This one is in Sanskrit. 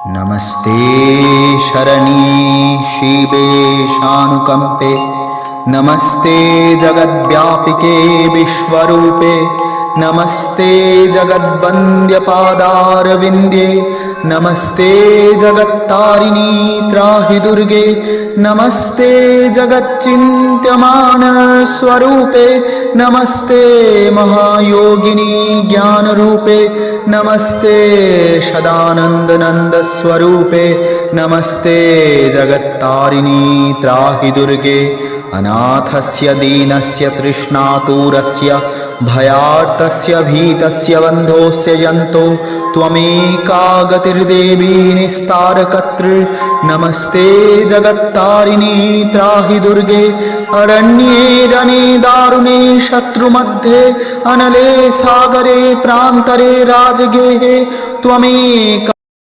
नमस्ते शरण्ये शिवे शानुकंपे, नमस्ते जगद्व्यापिके विश्वरूपे, नमस्ते जगद्वन्द्यपादारविन्द्ये, नमस्ते जगत्तारिणी त्राहि दुर्गे, नमस्ते जगच्चिन्त्यमान स्वरूपे, नमस्ते महायोगिनी ज्ञानरूपे, नमस्ते सदानंद स्वरूपे, नमस्ते जगत्तारिणी त्राहि दुर्गे। अनाथस्य दीनस्य तृष्णातुरस्य भयार्तस्य भीतस्य बन्धोस्य जन्तो त्वमेका गतिर्देवी निस्तारकर्तृ। नमस्ते जगत्तारिणी त्राहि दुर्गे। अरण्ये रणे दारुणे शत्रुमध्ये, अनले सागरे प्रान्तरे राजगेहे त्वमेका